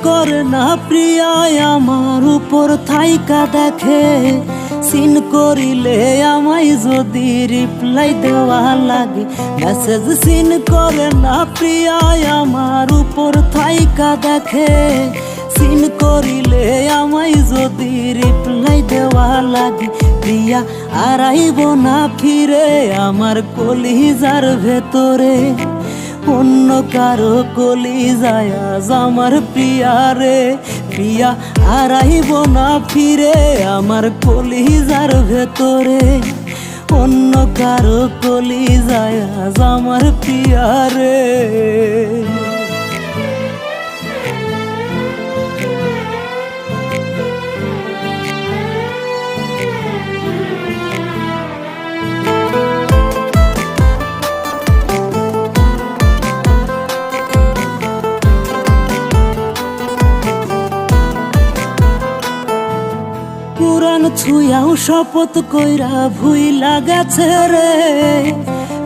করে না প্রিয়ায় আমার উপর থাইকা দেখে, সিন করিলে আমায় যদি রিপ্লাই দেওয়া লাগে। মেসেজ সিন করে না প্রিয়ায় আমার উপর থাইকা দেখে, সিন করিলে আমায় যদি রিপ্লাই দেওয়া লাগে। প্রিয়া আর আইব না ফিরে আমার কলিজার ভেতরে, অন্য কারো কলিজায় আজ আমার প্রিয়ারে। প্রিয়া আর আইব না ফিরে আমার কলিজার ভেতরে, অন্য কারো কলিজায় আজ আমার প্রিয়ারে। কুরআন ছুঁয়াও শপথ কইরা ভুইলা গেছে রে,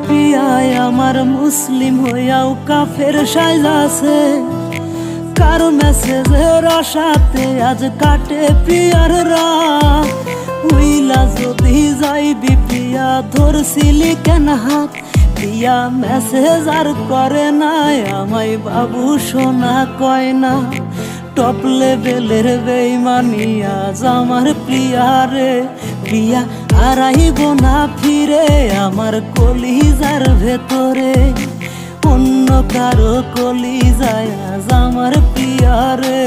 প্রিয়ায় আমার মুসলিম হইয়াও কাফের সাইলাছে। কারো মেসেজের আশাতে আজ কাটে প্রিয়ার রাত, উইলা যদি যাইবি প্রিয়া ধরছিলি কেন হাত। প্রিয়া মেসেজ আর করে না আমায় বাবু সোনা কয় না, টপ লেভেলের বেইমানি আজ আমার প্রিয়ারে। প্রিয়া আর আইব না ফিরে আমার কলিজার ভেতরে, অন্য কারো কলিজায় আজ আমার প্রিয়ারে।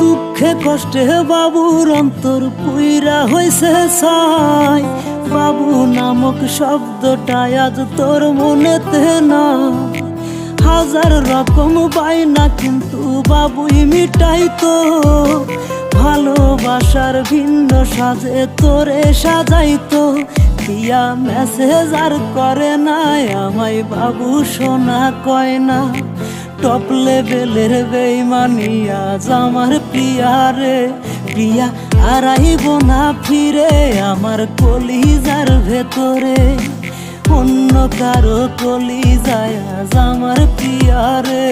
দুঃখে কষ্টে বাবুর অন্তর পুইরা হইছে ছাই, বাবু নামক শব্দটা আজ তোর মনেতে না। হাজার রকম বায়না কিন্তু বাবুই মিটাইতো, ভালোবাসার ভিন্ন সাজে তোরে সাজাইতো। প্রিয়া মেসেজ আর করে না আমায় বাবু সোনা কয় না, টপ লেভেলের বেইমানি আজ আমার প্রিয়ারে। প্রিয়া আর আইব না ফিরে আমার কলিজার ভেতরে, অন্য কারো কলিজায় আজ আমার প্রিয়ারে।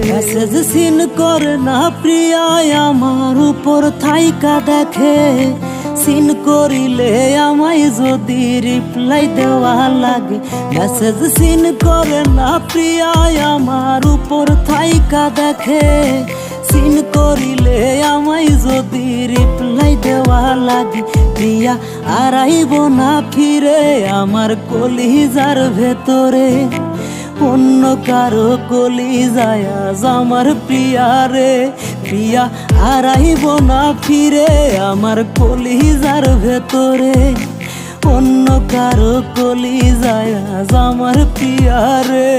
মেসেজ সিন করে না প্রিয়ায় আমার উপর থাইকা দেখে, সিন করিলে আমায় যদি রিপ্লাই দেওয়া লাগে। মেসেজ সিন করে না প্রিয়ায় আমার উপর থাইকা দেখে, সিন করিলে আমায় যদি রিপ্লাই দেওয়া লাগে। প্রিয়া আর আইব না ফিরে আমার কলিজার ভেতরে, অন্য কারো কলিজায় আজ আমার প্রিয়ারে। প্রিয়া আর আইব না ফিরে আমার কলিজার ভেতরে, অন্য কারো কলিজায় আজ আমার প্রিয়ারে।